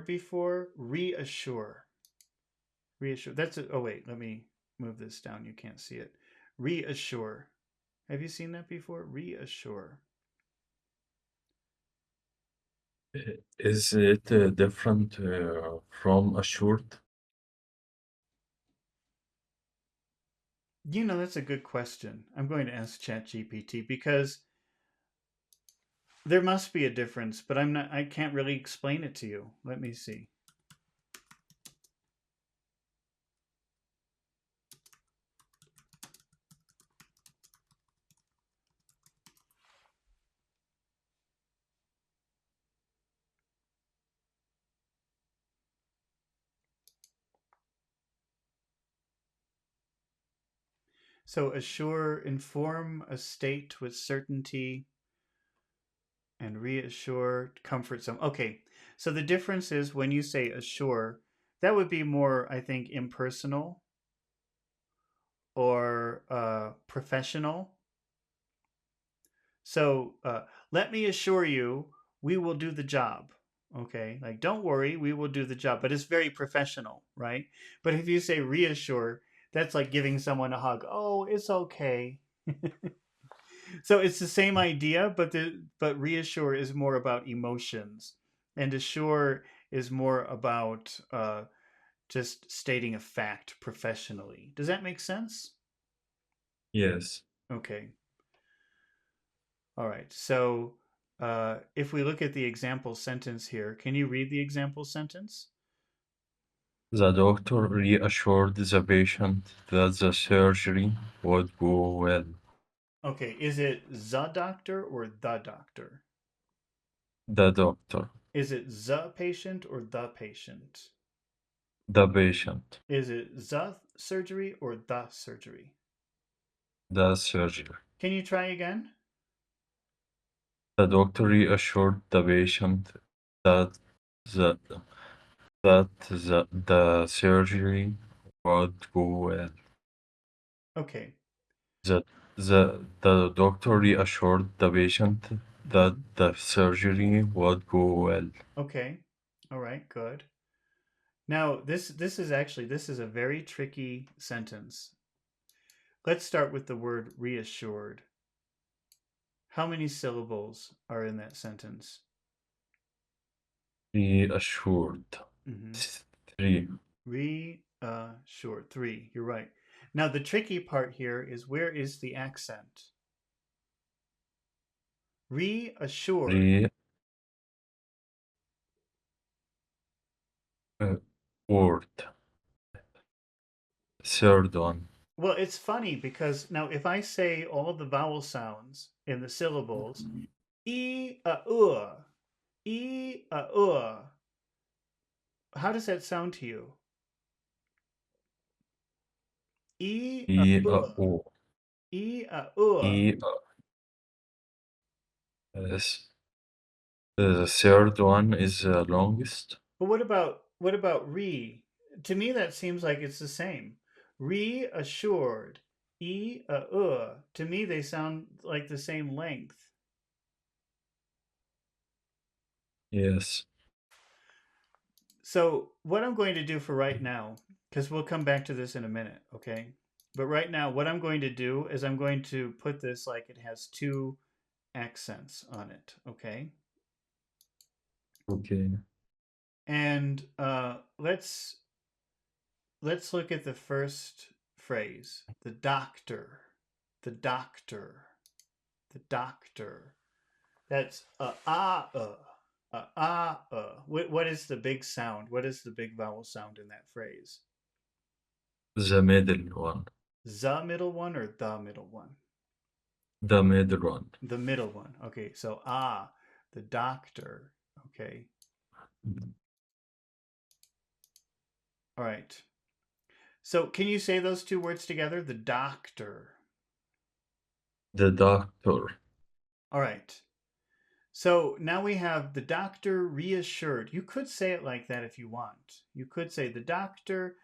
word before? Reassure. Reassure. Oh wait, let me move this down. You can't see it. Reassure. Have you seen that before? Reassure. Is it different from assured? That's a good question. I'm going to ask ChatGPT because there must be a difference, but I can't really explain it to you. Let me see. So assure, inform a state with certainty, and reassure, comfort some. Okay, so the difference is when you say assure, that would be more, I think, impersonal or professional. So let me assure you, we will do the job. Okay, like don't worry, we will do the job. But it's very professional, right? But if you say reassure, that's like giving someone a hug. Oh, it's okay. So it's the same idea, but reassure is more about emotions, and assure is more about just stating a fact professionally. Does that make sense? Yes. Okay. All right. So if we look at the example sentence here, can you read the example sentence? The doctor reassured the patient that the surgery would go well. Okay. Is it the doctor or the doctor? The doctor, Is it the patient or the patient? the patient, Is it the surgery or the surgery? the surgery. Can you try again? The doctor reassured the patient that the, the surgery would go well. Okay. The doctor reassured the patient that Mhm. the surgery would go well. Okay. All right, good. Now, this is a very tricky sentence. Let's start with the word reassured. How many syllables are in that sentence? Reassured. Mm-hmm. 3. Reassured. Three. You're right. Now, the tricky part here is where is the accent? Reassured. Re, word. Third one. Well, it's funny because now if I say all of the vowel sounds in the syllables, e a e a how does that sound to you? E a E, O. e a E, S. The third one is the longest. But what about re? To me, that seems like it's the same. Reassured, To me, they sound like the same length. Yes. So what I'm going to do for right now, because we'll come back to this in a minute, okay? But right now, what I'm going to do is I'm going to put this like it has two accents on it, okay? Okay. And let's look at the first phrase. The doctor. The doctor. The doctor. That's What is the big sound? What is the big vowel sound in that phrase? The middle one. The middle one or the middle one? The middle one. The middle one. Okay, so the doctor. Okay. All right. So can you say those two words together? The doctor. The doctor. All right. So now we have the doctor reassured. You could say it like that if you want. You could say the doctor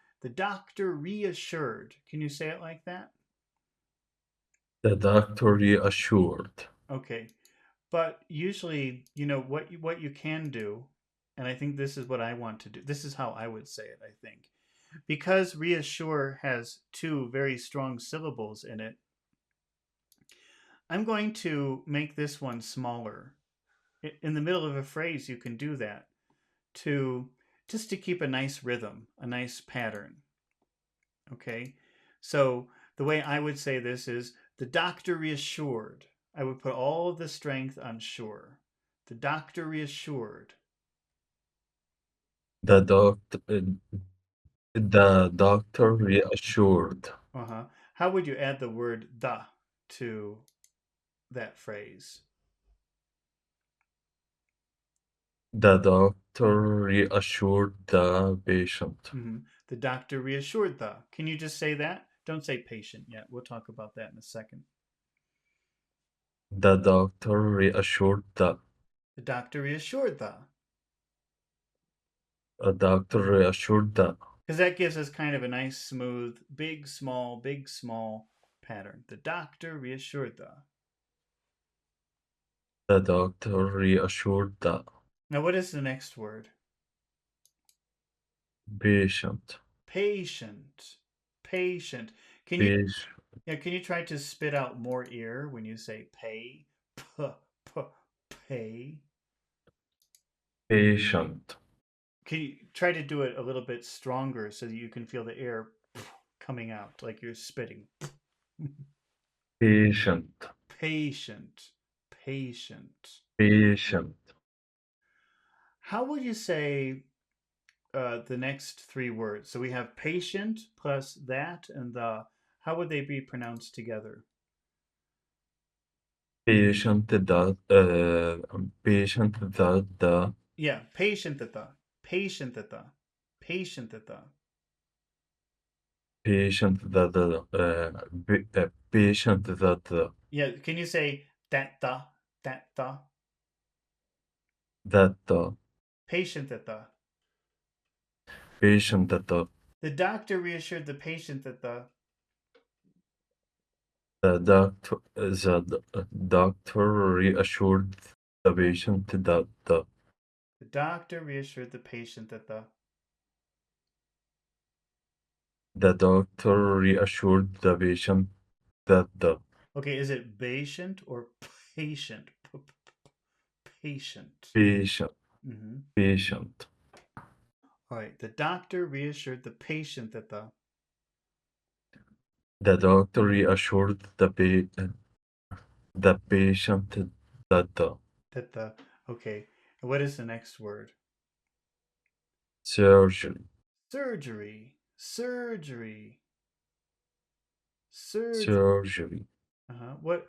reassured. Can you say it like that? The doctor reassured. Okay. But usually, what you can do, and I think this is what I want to do. This is how I would say it, I think. Because reassure has two very strong syllables in it, I'm going to make this one smaller. In the middle of a phrase, you can do that to just to keep a nice rhythm, a nice pattern. Okay. So the way I would say this is the doctor reassured. I would put all of the strength on sure. The doctor reassured. The doctor reassured. Uh huh. How would you add the word the to that phrase? The doctor reassured the patient. The doctor reassured the. Can you just say that? Don't say patient yet. We'll talk about that in a second. The doctor reassured the. The doctor reassured the. A doctor reassured the. Because that gives us kind of a nice, smooth, big, small pattern. The doctor reassured the. The doctor reassured the Now, what is the next word? patient. Patient. Patient. Can you Patient. yeah, can you try to spit out more ear when you say pay? P, p, pay. Patient. Can you try to do it a little bit stronger so that you can feel the air coming out like you're spitting? Patient. Patient. Patient. Patient. How would you say the next three words? So we have patient plus that and the. How would they be pronounced together? Patient that patient that the Yeah, patient at the. Patient at the. Patient at the. patient that the patient that the Yeah, can you say that the? That the. that the Patient at the. patient that The doctor reassured the patient that the. the doctor reassured the patient that The doctor reassured the patient that the. the doctor reassured the patient that the Okay, is it patient or patient? Patient. patient Mm-hmm. patient All right. The doctor reassured the patient that the. the doctor reassured the patient that the That the. Okay. And what is the next word? surgery Surgery. Surgery. Surgery. surgery Uh-huh. What?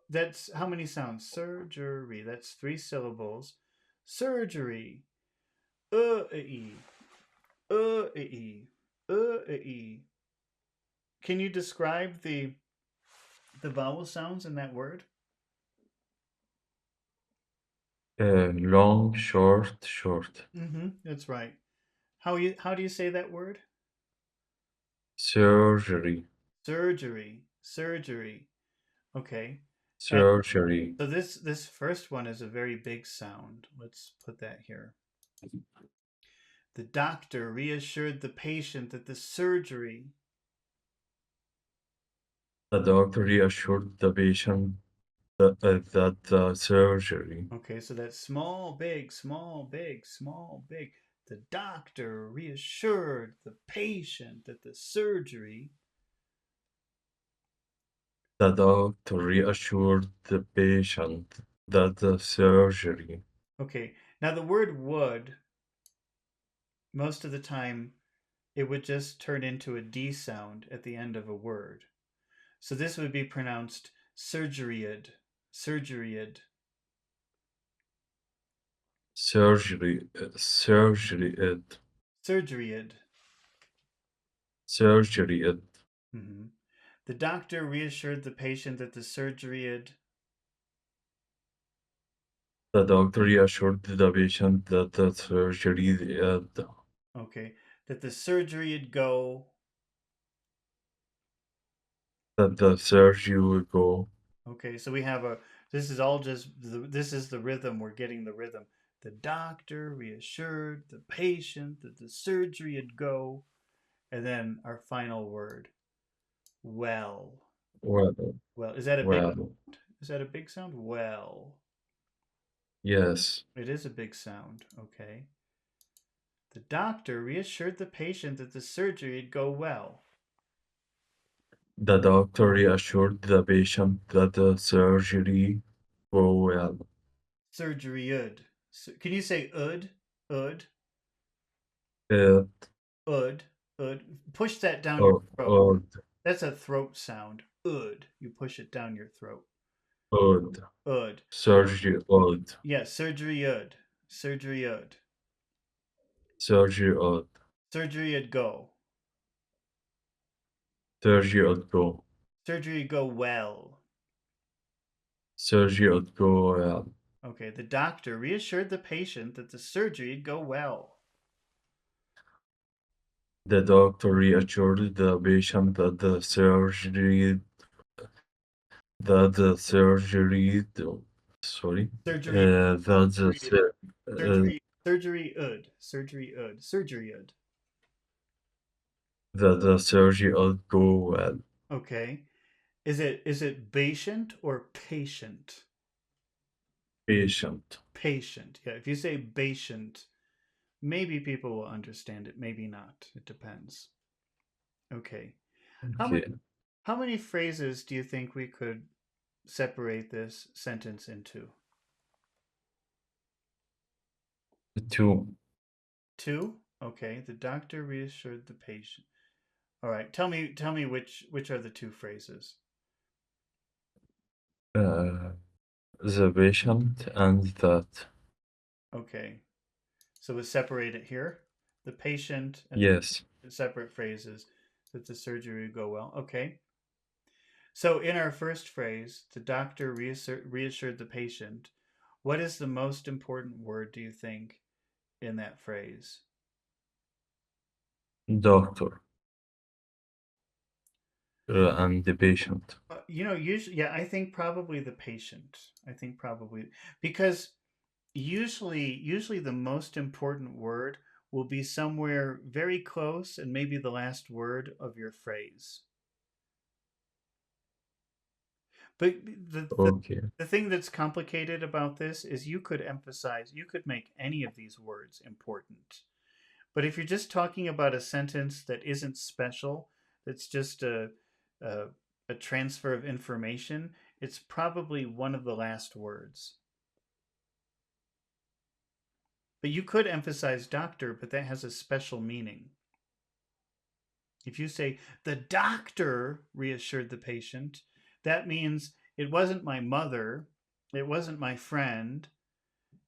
That's how many sounds? Surgery. That's three syllables. Surgery. E. E. E. Can you describe the vowel sounds in that word? long short That's right. How do you say that word? surgery Surgery. Surgery. Okay. And surgery so this first one is a very big sound. Let's put that here. The doctor reassured the patient that the surgery. the doctor reassured the patient that the surgery Okay, so that's small, big, small, big, small, big. The doctor reassured the patient that the surgery. the doctor reassured the patient that the surgery Okay, now the word would, most of the time, it would just turn into a D sound at the end of a word. So this would be pronounced surgeryed, surgeryed, surgery it surgeryed. surgery it hmm The doctor reassured the patient that the surgeryed. the doctor reassured the patient that the surgery Okay, that the surgery'd go. that the surgery will go Okay, so we have a. This is all just. This is the rhythm. We're getting the rhythm. The doctor reassured the patient that the surgery would go. And then our final word, well. Well, Well, is that a big well, is that a big sound? Well. yes. It is a big sound. Okay. The doctor reassured the patient that the surgery would go well. The doctor reassured the patient that the surgery go well. Surgery would. Can you say ud? Ud? Uh, Ud? Ud? Push that down your throat. or That's a throat sound. Ud. You push it down your throat. odd. Ud. Surgery odd. Yeah, surgery would. Surgery would. Surgery odd. Surgery would go. Surgery odd go. Surgery would go well. Surgery odd go well. Okay, the doctor reassured the patient that the surgery would go well. The doctor reassured the patient that the surgery sorry Surgery, that the surgery would. Surgery would. Surgery would. that the surgery would go well. Okay. Is it patient or patient? Patient. Patient. Yeah, if you say patient, maybe people will understand it, maybe not. It depends. Okay. How many Okay. how many phrases do you think we could separate this sentence into? Two. Two? Okay. The doctor reassured the patient. All right. Tell me which are the two phrases. Uh, the patient and that. Okay. So we separate it here. The patient and Yes. the separate phrases that the surgery would go well. Okay. So in our first phrase, the doctor reassured the patient. What is the most important word, do you think, in that phrase? Doctor and the patient. Usually, yeah, I think probably the patient. I think probably because usually the most important word will be somewhere very close and maybe the last word of your phrase. But Okay. the thing that's complicated about this is you could make any of these words important. But if you're just talking about a sentence that isn't special, that's just a, a transfer of information, it's probably one of the last words. But you could emphasize doctor, but that has a special meaning. If you say, the doctor reassured the patient, that means it wasn't my mother, it wasn't my friend,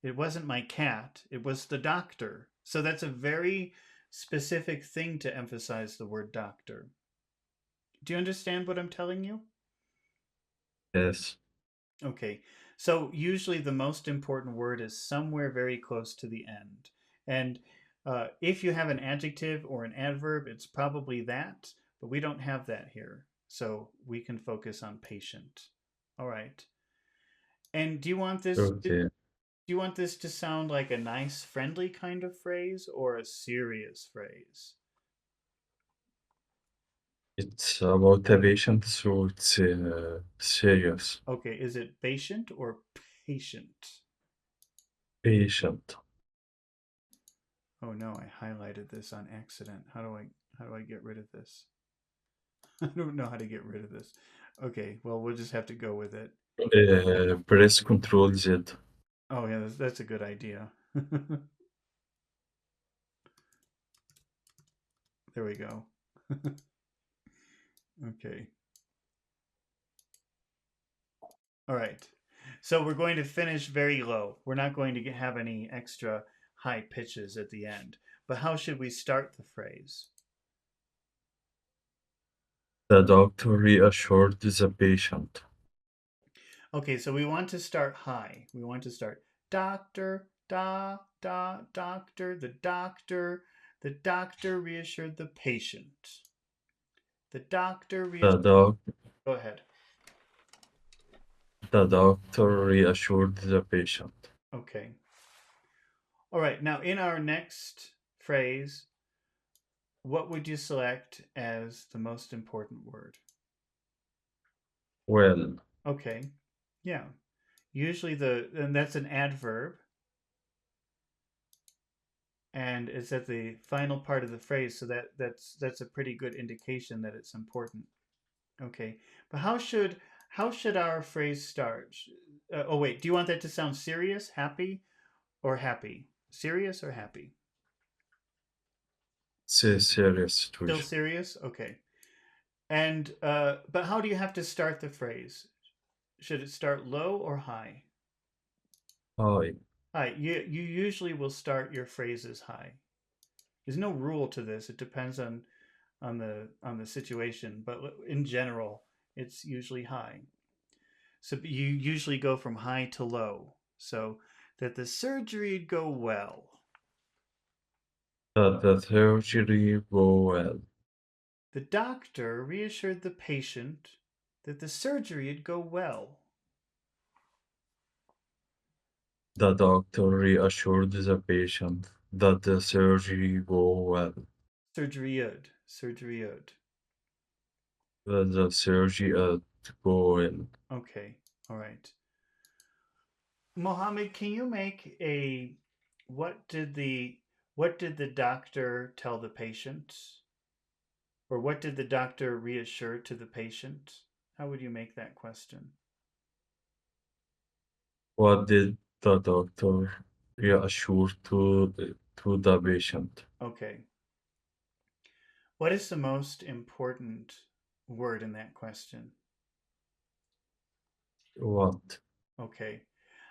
it wasn't my cat, it was the doctor. So that's a very specific thing to emphasize the word doctor. Do you understand what I'm telling you? Yes. Okay. So usually the most important word is somewhere very close to the end. And if you have an adjective or an adverb, it's probably that, but we don't have that here. So we can focus on patient. All right. And Okay. do you want this to sound like a nice, friendly kind of phrase or a serious phrase? It's about a patient, so it's serious. Okay, is it patient or patient? Patient. Oh no, I highlighted this on accident. How do I get rid of this? I don't know how to get rid of this. Okay, well we'll just have to go with it. Press Control Z. Oh yeah, that's a good idea. There we go. Okay. All right. So we're going to finish very low. We're not going to have any extra high pitches at the end. But how should we start the phrase? The doctor reassured the patient. Okay, so we want to start high. We want to start doctor, doctor, the doctor reassured the patient. The doctor The, reassured. doc- Go ahead. the doctor reassured the patient. Okay. All right, now in our next phrase, what would you select as the most important word? Well, Okay, yeah. Usually and that's an adverb, and it's at the final part of the phrase, so that's a pretty good indication that it's important. Okay, but how should our phrase start? Oh wait, do you want that to sound serious, happy, or happy? Serious or happy? c'est serious Still situation. serious? Okay. And but how do you have to start the phrase? Should it start low or high? Hi, High. You usually will start your phrases high. There's no rule to this. It depends on the situation, but in general, it's usually high. So you usually go from high to low, so that the surgery go well. that the surgery go well. The doctor reassured the patient that the surgery'd go well. The doctor reassured the patient that the surgery go well. Surgery'd. That the surgery go well. Okay, all right. Mohammed, can you make a what did the what did the doctor tell the patient? Or what did the doctor reassure to the patient? How would you make that question? What did the doctor reassure to the patient? Okay. What is the most important word in that question? What? Okay.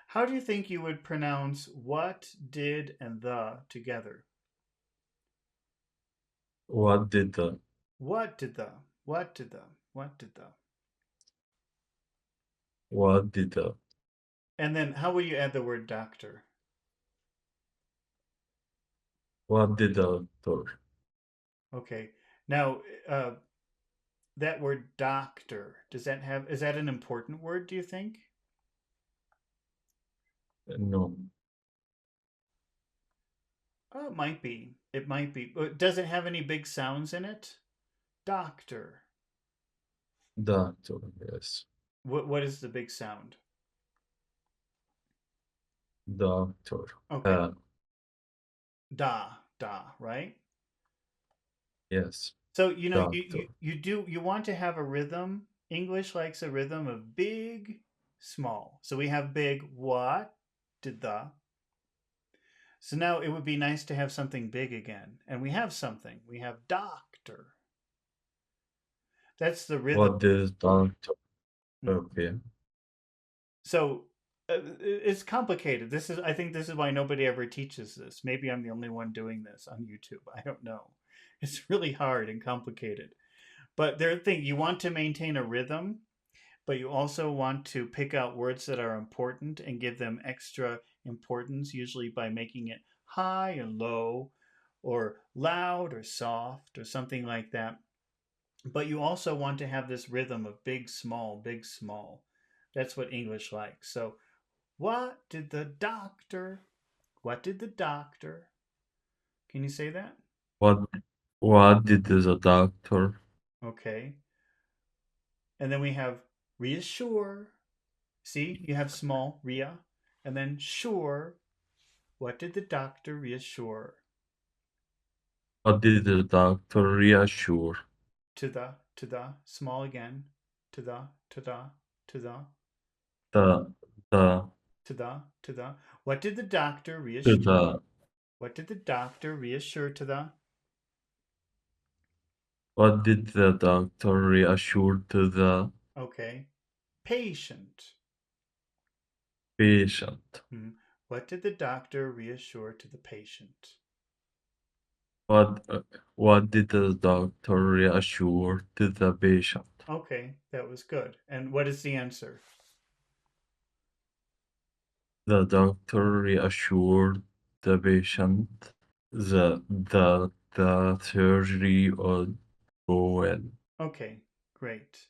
How do you think you would pronounce what, did, and the together? What did the? What did the? What did the? What did the? What did the? And then how will you add the word doctor? What did the doctor? Okay. Now, uh, that word doctor, is that an important word, do you think? No, Oh, it might be. It might be. But does it have any big sounds in it? Doctor. doctor. Yes, What is the big sound? doctor. Okay. Uh, Da, right? yes, So, you know, doctor. you want to have a rhythm. English likes a rhythm of big, small. So we have big what did the. So now it would be nice to have something big again. And we have something. We have doctor. That's the rhythm. What did doctor? Hmm. Okay. So it's complicated. I think this is why nobody ever teaches this. Maybe I'm the only one doing this on YouTube. I don't know. It's really hard and complicated. But there thing you want to maintain a rhythm, but you also want to pick out words that are important and give them extra importance, usually by making it high and low, or loud or soft, or something like that. But you also want to have this rhythm of big, small, big, small. That's what English likes. So what did the doctor? What did the doctor? Can you say that? What? What did the doctor? Okay. And then we have reassure. See, you have small, ria, and then sure. What did the doctor reassure? What did the doctor reassure? To the, small again. To the, The the to the. What did the doctor to reassure? the What did the doctor reassure to the? what did the doctor reassure to the Okay. Patient. patient? Hmm. What did the doctor reassure to the patient? What uh, what did the doctor reassure to the patient? Okay, that was good. And what is the answer? The doctor reassured the patient the surgery would go well. Okay, great.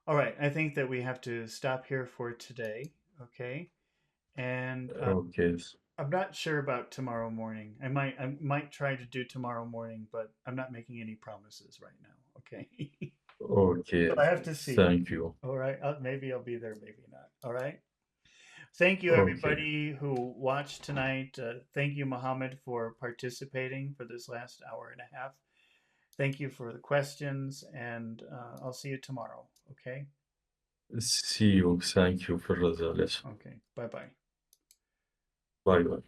All right, I think that we have to stop here for today. Okay. And Okay. I'm not sure about tomorrow morning. I might try to do tomorrow morning, but I'm not making any promises right now. Okay. Okay, So I have to see. thank you. All right. Maybe I'll be there, maybe not. All right. Thank you, Okay. everybody who watched tonight. Thank you, Mohammed, for participating for this last hour and a half. Thank you for the questions, and I'll see you tomorrow. Okay. See you. Thank you for the lesson. Okay. Bye bye. Bye bye.